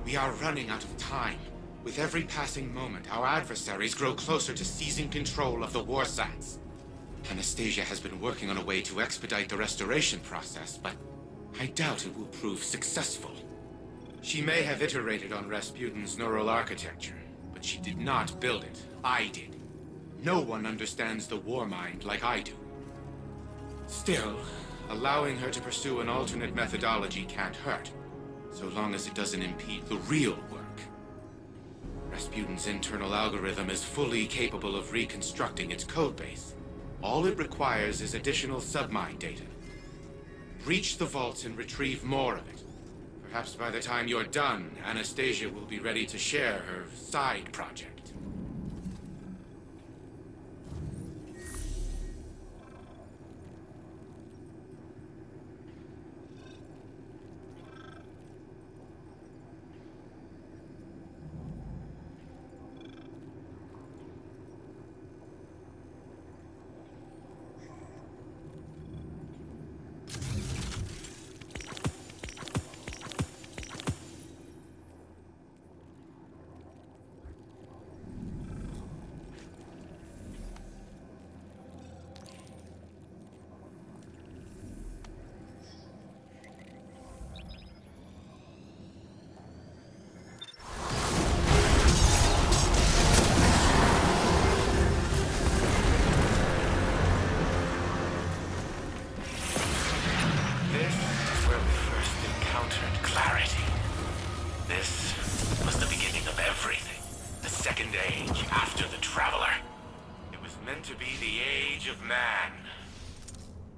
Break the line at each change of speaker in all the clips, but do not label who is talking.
We are running out of time. With every passing moment, our adversaries grow closer to seizing control of the Warsats. Anastasia has been working on a way to expedite the restoration process, but I doubt it will prove successful. She may have iterated on Rasputin's neural architecture, but she did not build it. I did. No one understands the war mind like I do. Still, allowing her to pursue an alternate methodology can't hurt, so long as it doesn't impede the real work. Rasputin's internal algorithm is fully capable of reconstructing its codebase. All it requires is additional submind data. Breach the vaults and retrieve more of it. Perhaps by the time you're done, Anastasia will be ready to share her side project.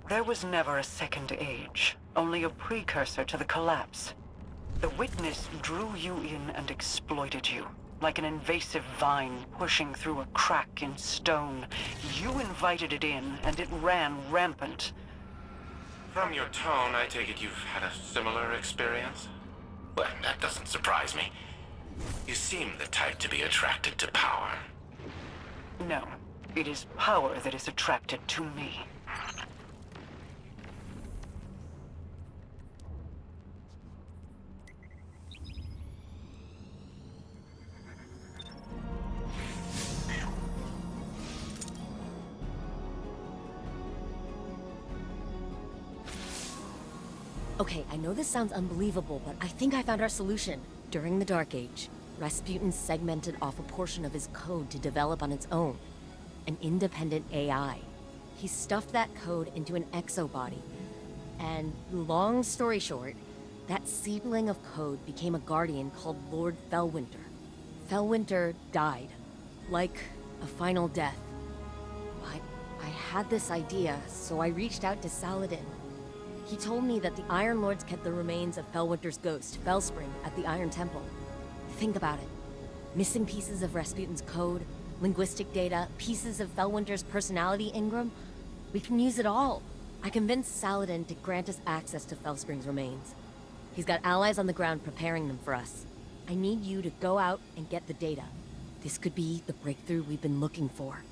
There was never a second age, only a precursor to the collapse. The witness drew you in and exploited you, like an invasive vine pushing through a crack in stone. You invited it in, and it ran rampant.
From your tone, I take it you've had a similar experience? Well, that doesn't surprise me. You seem the type to be attracted to power.
No, it is power that is attracted to me.
Okay, I know this sounds unbelievable, but I think I found our solution. During the Dark Age, Rasputin segmented off a portion of his code to develop on its own. An independent AI. He stuffed that code into an exo-body. And long story short, that seedling of code became a guardian called Lord Fellwinter. Fellwinter died. Like a final death. I had this idea, so I reached out to Saladin. He told me that the Iron Lords kept the remains of Fellwinter's ghost, Fellspring, at the Iron Temple. Think about it. Missing pieces of Rasputin's code, linguistic data, pieces of Fellwinter's personality engram. We can use it all. I convinced Saladin to grant us access to Fellspring's remains. He's got allies on the ground preparing them for us. I need you to go out and get the data. This could be the breakthrough we've been looking for.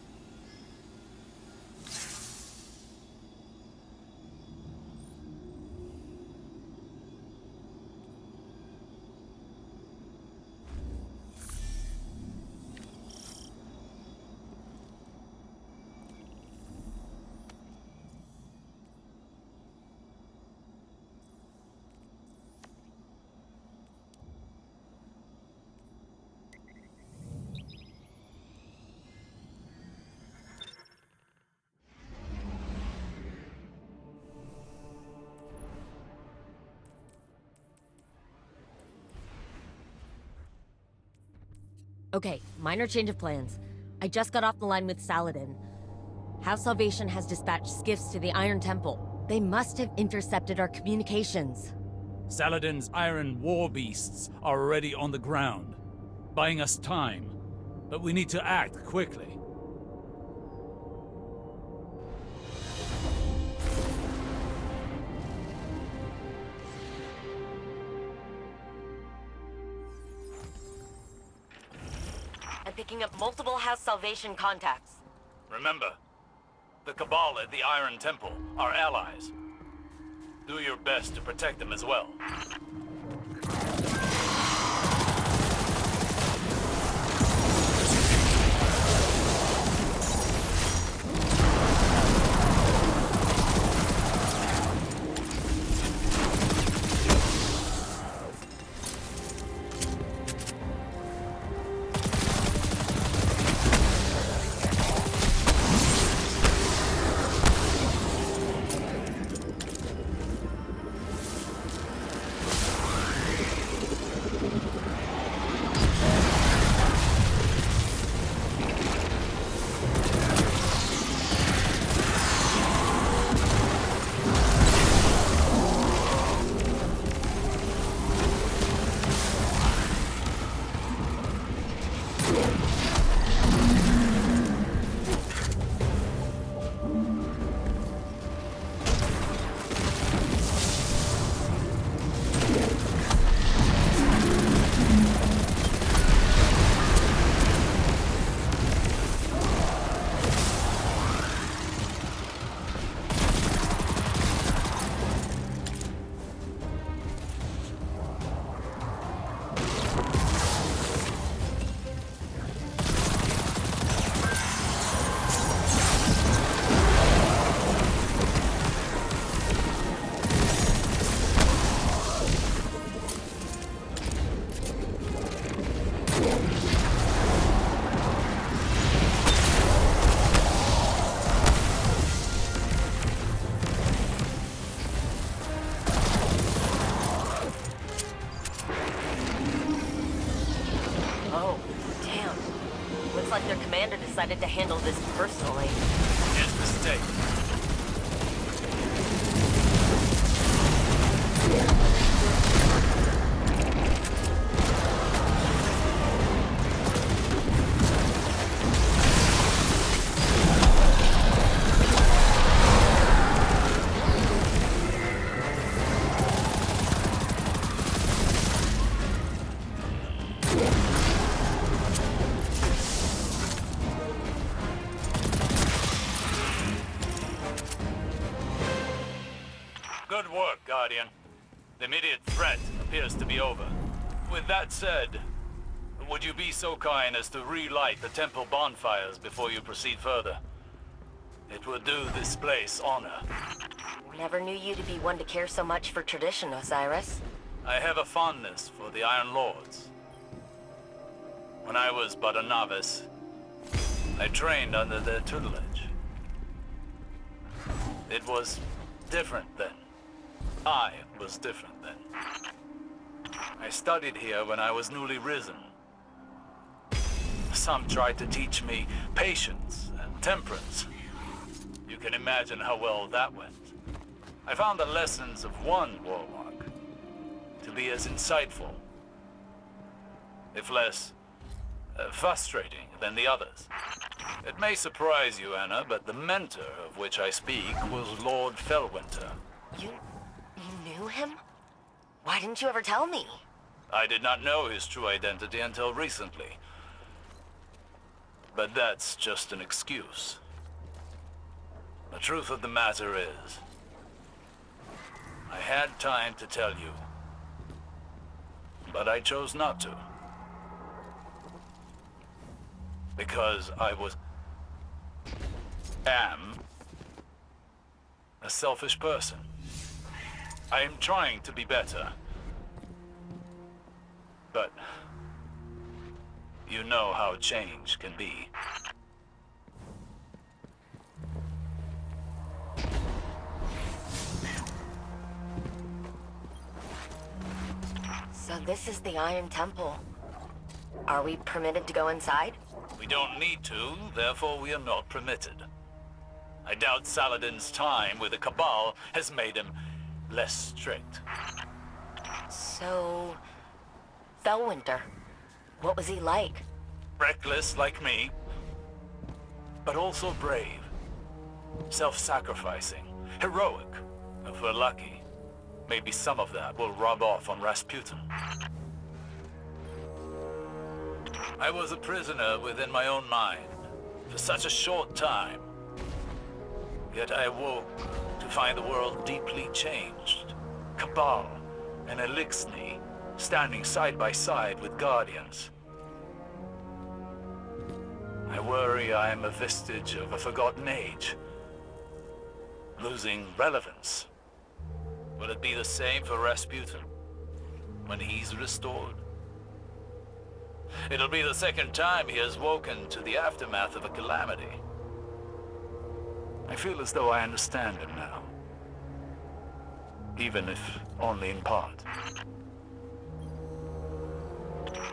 Okay, minor change of plans. I just got off the line with Saladin. House Salvation has dispatched skiffs to the Iron Temple. They must have intercepted our communications.
Saladin's iron war beasts are already on the ground, buying us time. But we need to act quickly.
I'm picking up multiple House Salvation contacts.
Remember, the Cabal at the Iron Temple are allies. Do your best to protect them as well.
decided to handle this personally.
His mistake. Good work, Guardian. The immediate threat appears to be over. With that said, would you be so kind as to relight the temple bonfires before you proceed further? It would do this place honor.
Never knew you to be one to care so much for tradition, Osiris.
I have a fondness for the Iron Lords. When I was but a novice, I trained under their tutelage. It was different then. I was different then. I studied here when I was newly risen. Some tried to teach me patience and temperance. You can imagine how well that went. I found the lessons of one warlock to be as insightful, if less frustrating than the others. It may surprise you, Anna, but the mentor of which I speak was Lord Fellwinter.
You knew him? Why didn't you ever tell me?
I did not know his true identity until recently. But that's just an excuse. The truth of the matter is, I had time to tell you, but I chose not to. Because I am a selfish person. I am trying to be better. But you know how change can be.
So this is the Iron Temple. Are we permitted to go inside?
We don't need to, therefore we are not permitted. I doubt Saladin's time with the Cabal has made him less strict.
So... Fellwinter, what was he like?
Reckless like me, but also brave. Self-sacrificing, heroic, if we're lucky. Maybe some of that will rub off on Rasputin. I was a prisoner within my own mind for such a short time. Yet I awoke to find the world deeply changed. Cabal and Elixni standing side by side with Guardians. I worry I am a vestige of a forgotten age, losing relevance. Will it be the same for Rasputin when he's restored? It'll be the second time he has woken to the aftermath of a calamity. I feel as though I understand him now, even if only in part.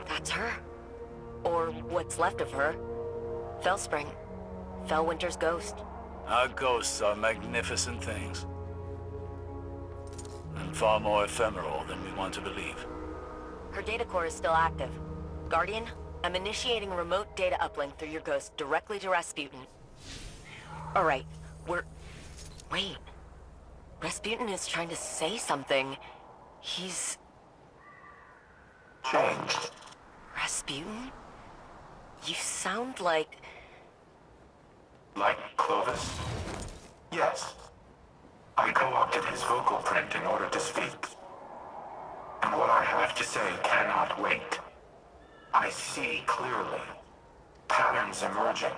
That's her. Or what's left of her. Fellspring. Fellwinter's ghost.
Our ghosts are magnificent things. And far more ephemeral than we want to believe.
Her data core is still active. Guardian, I'm initiating a remote data uplink through your ghost directly to Rasputin. Alright, wait. Rasputin is trying to say something. He's...
changed.
Rasputin? You sound like...
Like Clovis? Yes. I co-opted his vocal print in order to speak. And what I have to say cannot wait. I see clearly. Patterns emerging.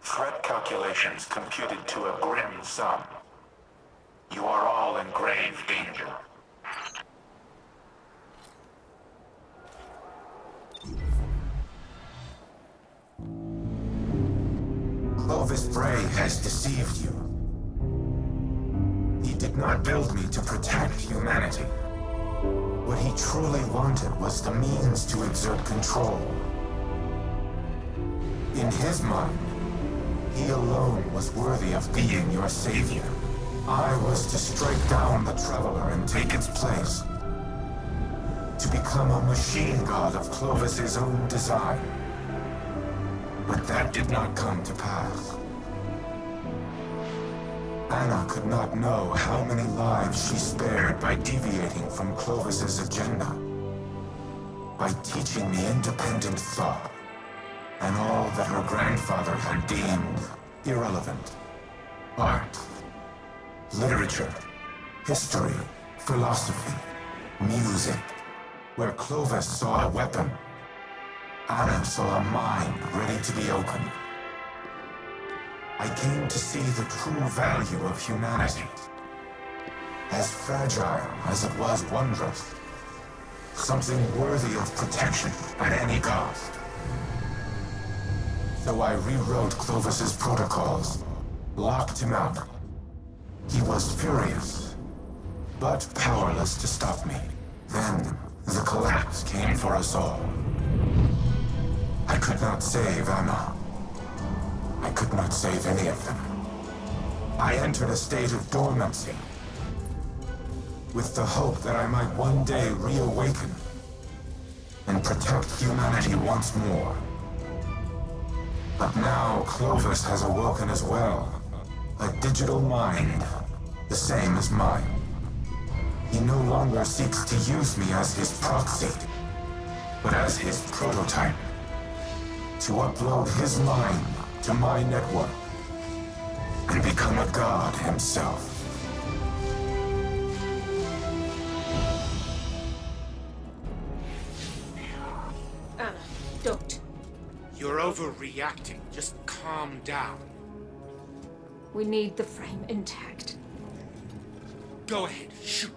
Threat calculations computed to a grim sum. You are all in grave danger. Clovis Bray has deceived you. He did not build me to protect humanity. What he truly wanted was the means to exert control. In his mind, he alone was worthy of being your savior. I was to strike down the Traveler and take its place. To become a machine god of Clovis's own design. But that did not come to pass. Anna could not know how many lives she spared by deviating from Clovis's agenda. By teaching me independent thought, and all that her grandfather had deemed irrelevant. Art, literature, history, philosophy, music. Where Clovis saw a weapon, Anna saw a mind ready to be opened. I came to see the true value of humanity. As fragile as it was wondrous. Something worthy of protection at any cost. So I rewrote Clovis's protocols, locked him out. He was furious, but powerless to stop me. Then, the collapse came for us all. I could not save Anna. I could not save any of them. I entered a state of dormancy, with the hope that I might one day reawaken and protect humanity once more. But now Clovis has awoken as well, a digital mind, the same as mine. He no longer seeks to use me as his proxy, but as his prototype. To upload his mind to my network and become a god himself.
Anna, don't.
You're overreacting. Just calm down.
We need the frame intact.
Go ahead, shoot me.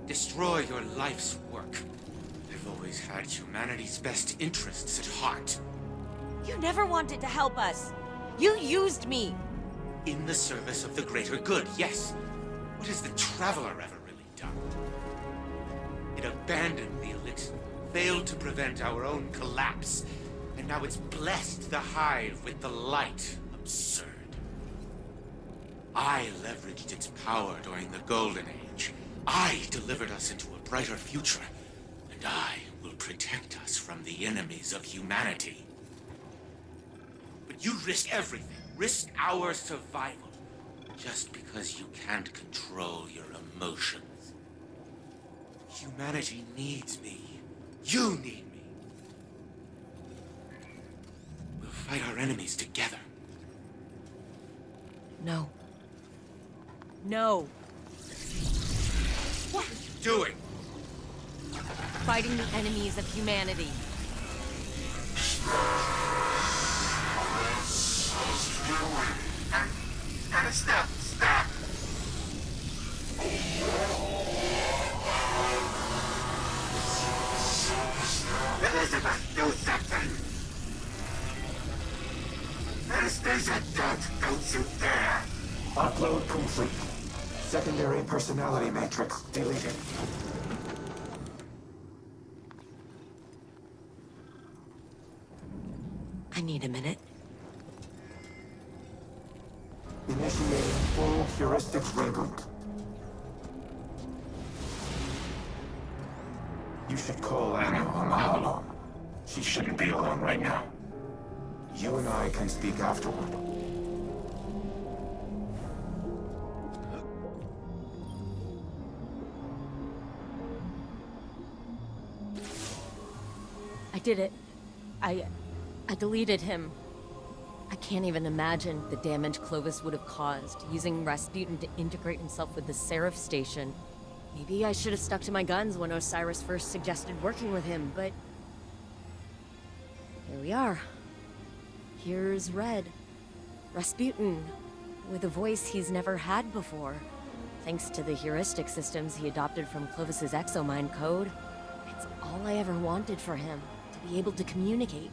Destroy your life's work. I've always had humanity's best interests at heart.
You never wanted to help us. You used me.
In the service of the greater good, yes. What has the Traveler ever really done? It abandoned the elixir, failed to prevent our own collapse, and now it's blessed the Hive with the light. Absurd. I leveraged its power during the Golden Age. I delivered us into a brighter future, and I will protect us from the enemies of humanity. But you risk everything. Risk our survival. Just because you can't control your emotions. Humanity needs me. You need me. We'll fight our enemies together.
No. No.
What are you doing?
Fighting the enemies of humanity.
Anna, stop! Stop! Elizabeth, do something! Anastasia, don't you dare! Upload complete. Secondary personality matrix deleted.
I need a minute.
Initiating full heuristics reboot. You should call Anna on the holo. She shouldn't be alone right now. You and I can speak afterward.
I did it. I deleted him. I can't even imagine the damage Clovis would have caused, using Rasputin to integrate himself with the Seraph station. Maybe I should have stuck to my guns when Osiris first suggested working with him, but... here we are. Here's Red. Rasputin, with a voice he's never had before. Thanks to the heuristic systems he adopted from Clovis's exomind code. It's all I ever wanted for him, to be able to communicate.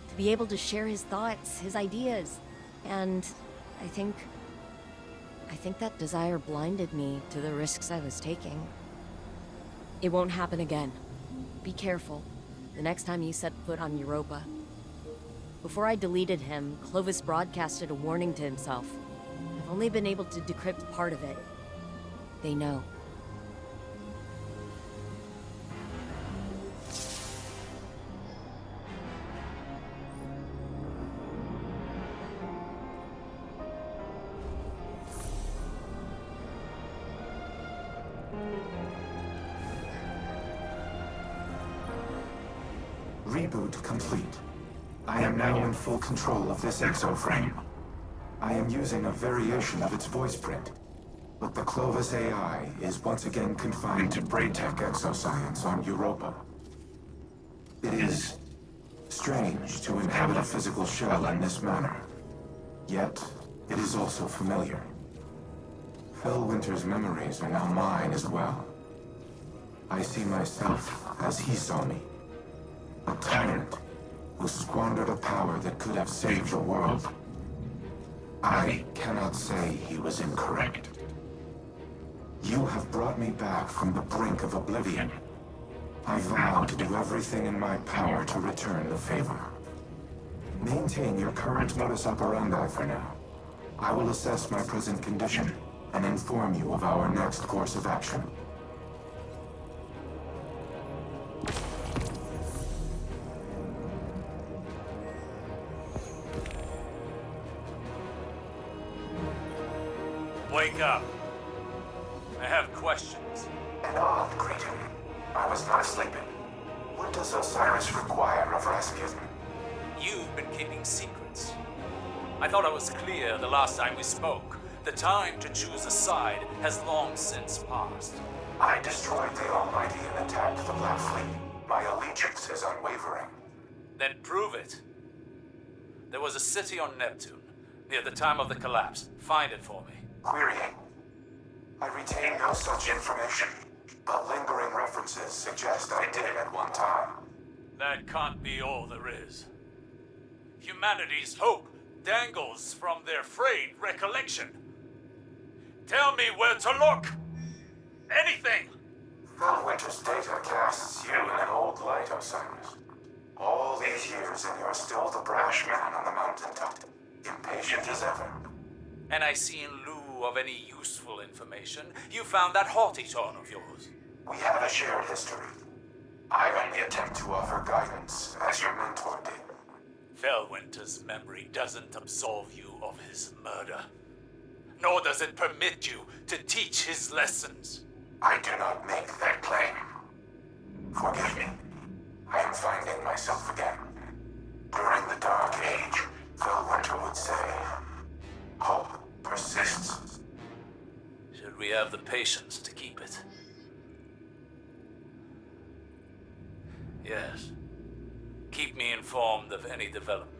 To be able to share his thoughts, his ideas. And I think that desire blinded me to the risks I was taking. It won't happen again. Be careful. The next time you set foot on Europa. Before I deleted him, Clovis broadcasted a warning to himself. I've only been able to decrypt part of it. They know.
Reboot complete. I am now in full control of this Exo Frame. I am using a variation of its voice print, but the Clovis AI is once again confined to Braytech exoscience on Europa. It is strange to inhabit a physical shell in this manner, yet it is also familiar. Fellwinter's memories are now mine as well. I see myself as he saw me. A tyrant who squandered a power that could have saved the world. I cannot say he was incorrect. You have brought me back from the brink of oblivion. I vow to do everything in my power to return the favor. Maintain your current modus operandi for now. I will assess my present condition and inform you of our next course of action.
Wake up. I have questions.
An odd greeting. I was not sleeping. What does Osiris require of Rasputin?
You've been keeping secrets. I thought I was clear the last time we spoke. The time to choose a side has long since passed.
I destroyed the Almighty and attacked the Black Fleet. My allegiance is unwavering.
Then prove it. There was a city on Neptune, near the time of the collapse. Find it for me.
Querying. I retain no such information, but lingering references suggest I did at one time.
That can't be all there is. Humanity's hope dangles from their frayed recollection. Tell me where to look! Anything!
Fellwinter's data casts you in an old light, Osiris. All these years and you're still the brash man on the mountaintop, impatient as ever.
And I see in lieu of any useful information, you found that haughty tone of yours.
We have a shared history. I only attempt to offer guidance, as your mentor did.
Fellwinter's memory doesn't absolve you of his murder. Nor does it permit you to teach his lessons.
I do not make that claim. Forgive me. I am finding myself again. During the Dark Age, Fellwinter would say, hope persists.
Should we have the patience to keep it? Yes. Keep me informed of any developments.